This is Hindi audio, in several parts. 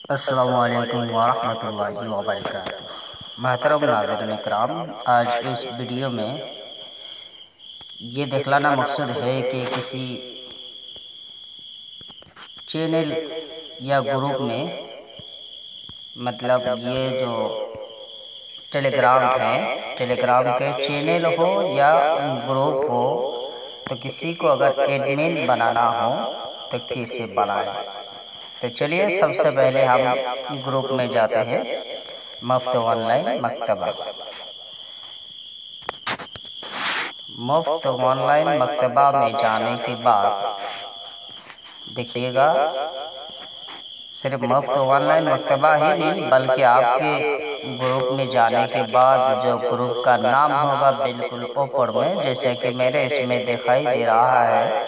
अस्सलामुअलैकुम वरहमतुल्लाहि वबरकातुहू। महतरम नाज़रीन इकराम, आज इस वीडियो में ये दिखलाना मकसद है कि किसी चैनल या ग्रुप में, मतलब ये जो टेलीग्राम है, टेलीग्राम के चैनल हो या ग्रुप हो, तो किसी को अगर एडमिन बनाना हो तो कैसे बनाएं। तो चलिए सबसे पहले हम ग्रुप में जाते हैं। मुफ्त ऑनलाइन मकतबा। मुफ्त ऑनलाइन मकतबा में जाने के बाद देखिएगा, सिर्फ मुफ्त ऑनलाइन मकतबा ही नहीं बल्कि आपके ग्रुप में जाने के बाद जो ग्रुप का नाम होगा बिल्कुल ऊपर में, जैसे कि मेरे इसमें दिखाई दे रहा है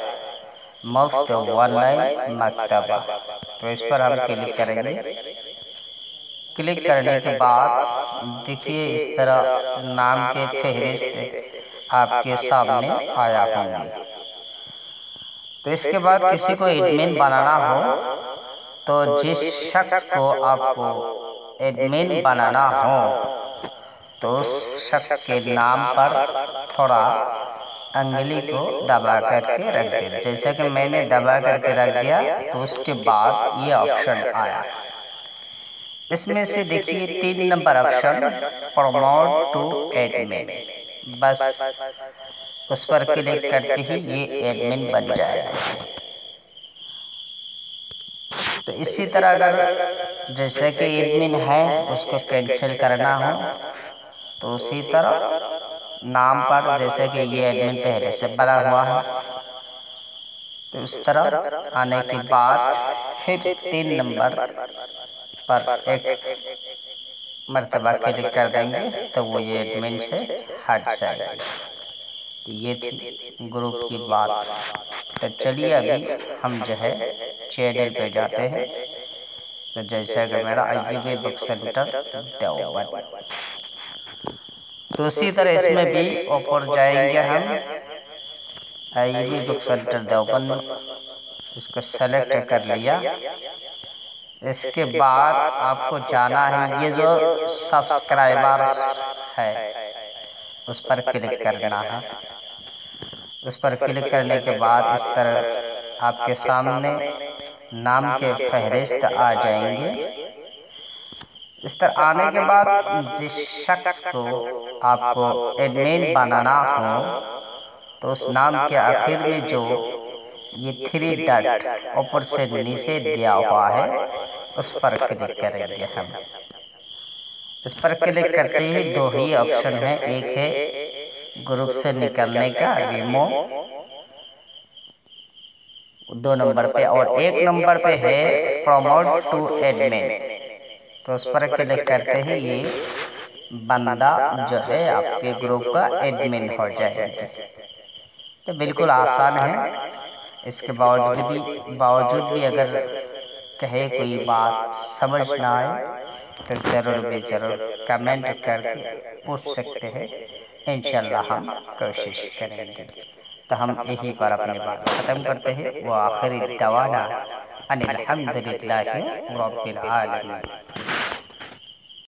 मुफ्त ऑनलाइन मकतबा। तो इस पर हम क्लिक करेंगे। क्लिक करने के बाद देखिए इस तरह नाम के फहरिस्त आपके सामने आया होंगे। तो इसके बाद किसी को एडमिन बनाना हो तो जिस शख्स को आपको एडमिन बनाना हो तो उस शख्स के नाम पर थोड़ा अंगुली को दबा करके रख दे। जैसे कि मैंने दबा करके रख दिया तो उसके बाद ये ऑप्शन आया। इसमें से देखिए 3 number option, promote to admin. बस उस पर क्लिक करते ही ये एडमिन बन जाएगा। तो इसी तरह अगर जैसे कि एडमिन है उसको कैंसिल करना हो तो उसी तरह नाम पर, जैसे कि ये एडमिन पहले से बना हुआ है, तो इस तरह आने के बाद फिर 3 नंबर पर एक मर्तबा क्लिक कर देंगे तो वो ये एडमिन से हट जाएगी। तो ये थी ग्रुप की बात। तो चलिए अभी हम जो है चैनल पे जाते हैं। तो जैसे कि मेरा अय्यूबी बुक सेंटर देवबंद, तो उसी तरह इसमें भी ऊपर जाएंगे हम, अय्यूबी बुक सेंटर देवबंद, इसको सेलेक्ट कर लिया। इसके बाद आपको जाना है, ये जो सब्सक्राइबर है उस पर क्लिक करना है। उस पर क्लिक करने के बाद इस तरह आपके सामने नाम के फहरिस्त आ जाएंगे। इस तरह आने के बाद जिस शख्स को आपको एडमिन बनाना हो तो उस नाम के आखिर में जो ये 3 डॉट ऊपर से नीचे दिया हुआ है उस पर क्लिक करेंगे हम। इस पर क्लिक करते ही 2 ही ऑप्शन है, एक है ग्रुप से निकलने का रिमूव 2 नंबर पे, और 1 नंबर पे है प्रमोट टू एडमिन। तो उस पर क्लिक करते ही ये बंदा जो है आपके ग्रुप का एडमिन हो जाएगी। तो बिल्कुल आसान है। इसके बावजूद भी अगर कहे कोई बात समझ ना आए तो ज़रूर कमेंट करके पूछ सकते हैं। इंशाल्लाह हम कोशिश करेंगे। तो हम यहीं पर अपनी बात ख़त्म करते हैं। वो आखिरी दवाना अनिल हम्दुलिल्लाहि रब्बिल आलमीन।